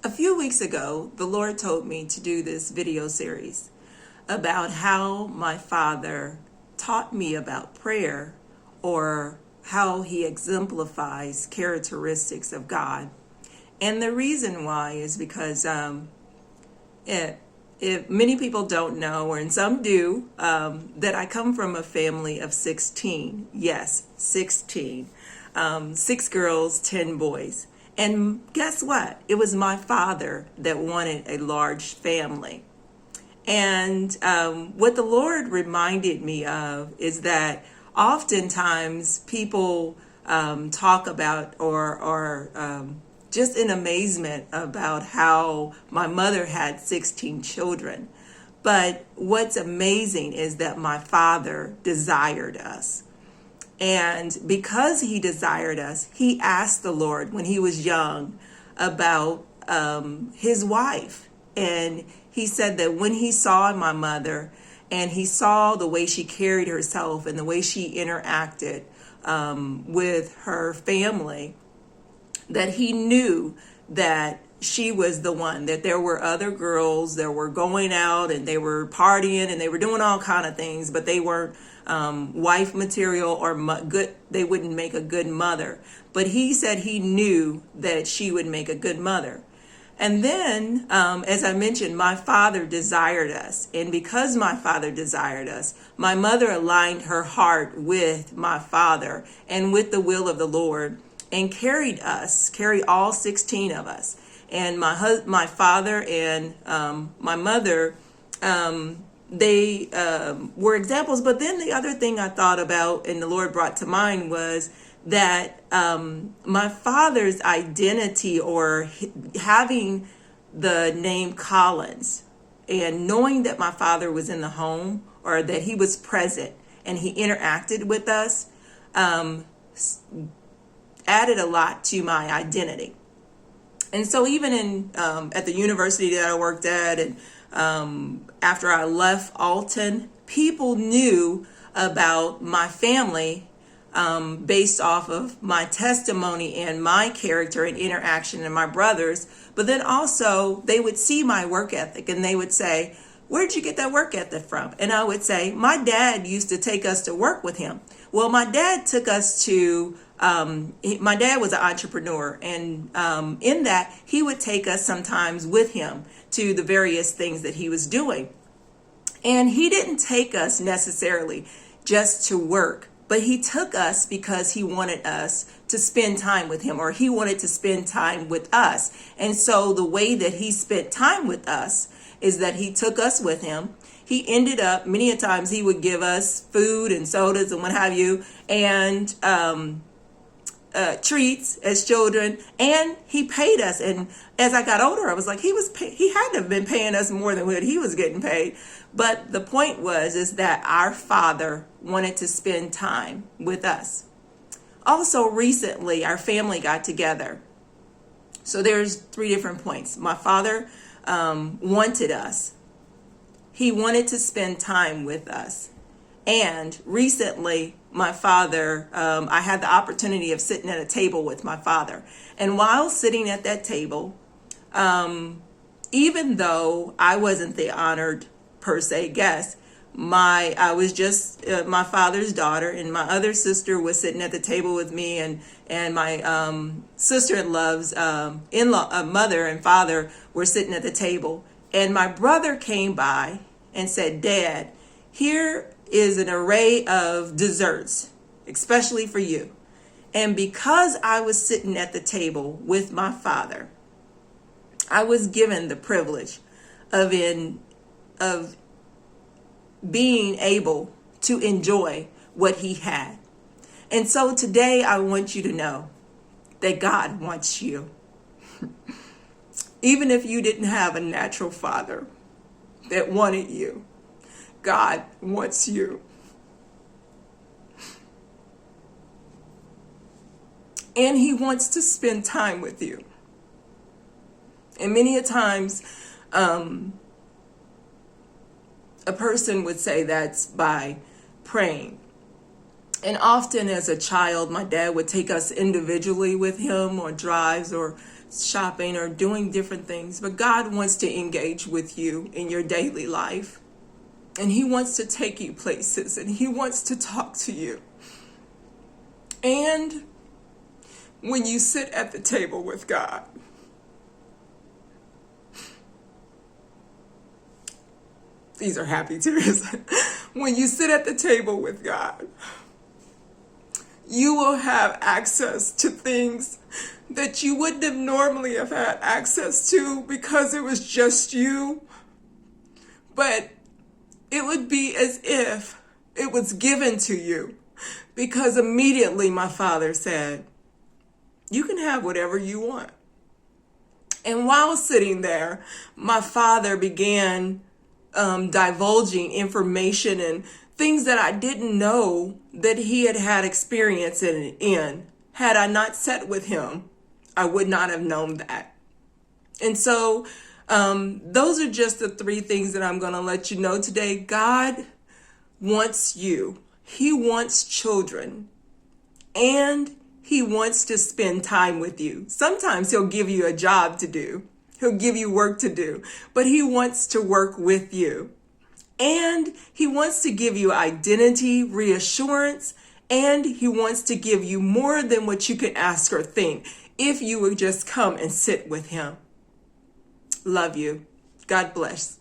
A few weeks ago, the Lord told me to do this video series about how my father taught me about prayer, or how he exemplifies characteristics of God. And the reason why is because if many people don't know, and some do, that I come from a family of 16. Yes, 16. 6 girls, 10 boys. And guess what? It was my father that wanted a large family. And what the Lord reminded me of is that oftentimes people talk about or just in amazement about how my mother had 16 children. But what's amazing is that my father desired us. And because he desired us, he asked the Lord when he was young about his wife. And he said that when he saw my mother and he saw the way she carried herself and the way she interacted with her family, that he knew that she was the one, that there were other girls that were going out and they were partying and they were doing all kind of things, but they weren't wife material or good. They wouldn't make a good mother. But he said he knew that she would make a good mother. And then, as I mentioned, my father desired us. And because my father desired us, my mother aligned her heart with my father and with the will of the Lord, and carried all 16 of us. And my father and my mother, they were examples. But then the other thing I thought about and the Lord brought to mind was that my father's identity, or having the name Collins, and knowing that my father was in the home, or that he was present and he interacted with us, added a lot to my identity. And so even in at the university that I worked at, and after I left Alton, people knew about my family based off of my testimony and my character and interaction and my brothers. But then also they would see my work ethic and they would say, "Where'd you get that work ethic from?" And I would say, "My dad used to take us to work with him." Well, my dad took us to, my dad was an entrepreneur, and in that he would take us sometimes with him to the various things that he was doing. And he didn't take us necessarily just to work, but he took us because he wanted us to spend time with him, or he wanted to spend time with us. And so the way that he spent time with us is that he took us with him. He ended up, many a times he would give us food and sodas and what have you, and treats as children, and he paid us. And as I got older, I was like, he had to have been paying us more than what he was getting paid. But the point is that our father wanted to spend time with us. Also, recently, our family got together. So there's 3 different points. My father wanted us. He wanted to spend time with us. And recently, my father, I had the opportunity of sitting at a table with my father. And while sitting at that table, even though I wasn't the honored per se guest, I was just my father's daughter, and my other sister was sitting at the table with me, and my sister-in-law's mother and father were sitting at the table. And my brother came by and said, "Dad, here is an array of desserts, especially for you." And because I was sitting at the table with my father, I was given the privilege of being able to enjoy what he had. And so today I want you to know that God wants you. Even if you didn't have a natural father that wanted you, God wants you. And he wants to spend time with you. And many a times, a person would say that's by praying. And often as a child, my dad would take us individually with him on drives or shopping or doing different things, but God wants to engage with you in your daily life. And he wants to take you places, and he wants to talk to you. And when you sit at the table with God, these are happy tears. When you sit at the table with God, you will have access to things that you wouldn't have normally have had access to because it was just you. But it would be as if it was given to you, because immediately my Father said, you can have whatever you want. And while sitting there, my Father began divulging information and things that I didn't know that he had had experience in. Had I not sat with him, I would not have known that. And so those are just the 3 things that I'm going to let you know today. God wants you. He wants children. And he wants to spend time with you. Sometimes he'll give you a job to do. He'll give you work to do. But he wants to work with you. And he wants to give you identity, reassurance, and he wants to give you more than what you can ask or think if you would just come and sit with him. Love you. God bless.